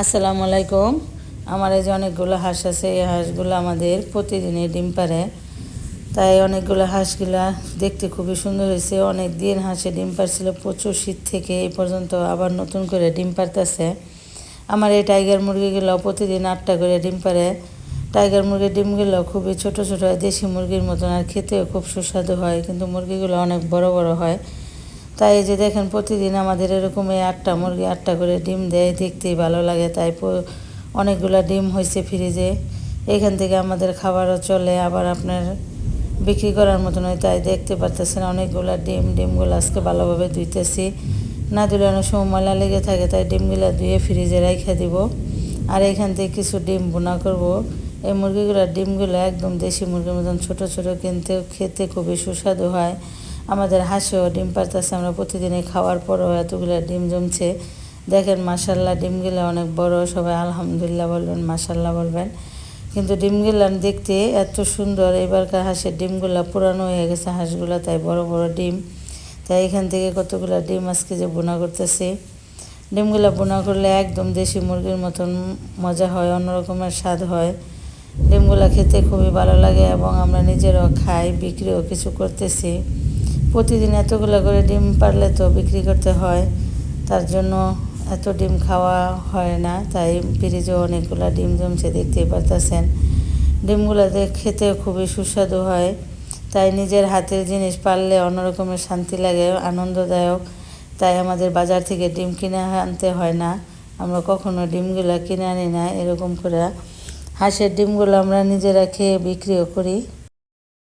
আসসালামু আলাইকুম। আমার এই যে অনেকগুলো হাঁস আছে, এই হাঁসগুলো আমাদের প্রতিদিনই ডিম পারে। তাই অনেকগুলো হাঁসগুলা দেখতে খুবই সুন্দর হয়েছে। অনেক দিন হাঁসে ডিম পারছিল, প্রচুর শীত থেকে এই পর্যন্ত আবার নতুন করে ডিম পারতেছে। আমার এই টাইগার মুরগিগুলো প্রতিদিন 8টা করে ডিম পারে। টাইগার মুরগির ডিমগুলো খুবই ছোট ছোট হয়, দেশি মুরগির মতন, আর খেতেও খুব সুস্বাদু হয়, কিন্তু মুরগিগুলো অনেক বড় বড় হয়। তাই এই যে দেখেন, প্রতিদিন আমাদের এরকম এই 8টা মুরগি 8টা করে ডিম দেয়, দেখতেই ভালো লাগে। তাই অনেকগুলো ডিম হয়েছে ফ্রিজে, এইখান থেকে আমাদের খাবারও চলে, আবার আপনার বিক্রি করার মতন হয়। তাই দেখতে পারতেছেন অনেকগুলো ডিমগুলো আজকে ভালোভাবে ধুইতেছি, না ধুলে অনেক সময় ময়লা লেগে থাকে, তাই ডিমগুলো ধুয়ে ফ্রিজে রেখে দিব। আর এখান থেকে কিছু ডিম ভুনা করব। এই মুরগিগুলোর ডিমগুলো একদম দেশি মুরগির মতন ছোট ছোট, কিন্তু খেতে খুবই সুস্বাদু হয়। আমাদের হাঁসেও ডিম পারতেছে, আমরা প্রতিদিনই খাওয়ার পরও এতগুলো ডিম জমছে। দেখেন মাশাল্লাহ, ডিমগুলো অনেক বড়, সবাই আলহামদুলিল্লাহ বলবেন, মাশাল্লাহ বলবেন। কিন্তু ডিমগুলো দেখতে এত সুন্দর। এবারকার হাঁসের ডিমগুলো পুরানো হয়ে গেছে হাঁসগুলো, তাই বড় বড় ডিম। তাই এখান থেকে কতগুলো ডিম আজকে যে বোনা করতেছি। ডিমগুলো বোনা করলে একদম দেশি মুরগির মতন মজা হয়, অন্যরকমের স্বাদ হয়। ডিমগুলো খেতে খুবই ভালো লাগে এবং আমরা নিজেরাও খাই, বিক্রিও কিছু করতেছি। প্রতিদিন এতগুলো করে ডিম পারলে তো বিক্রি করতে হয়, তার জন্য এত ডিম খাওয়া হয় না। তাই ফ্রিজেও অনেকগুলো ডিম জমছে, দেখতেই পারতেছেন। ডিমগুলো খেতে খুবই সুস্বাদু হয়। তাই নিজের হাতের জিনিস পারলে অন্যরকমের শান্তি লাগে, আনন্দদায়ক। তাই আমাদের বাজার থেকে ডিম কিনে আনতে হয় না, আমরা কখনো ডিমগুলো কিনে আনি না। এরকম করে হাঁসের ডিমগুলো আমরা নিজেরা খেয়ে বিক্রিও করি।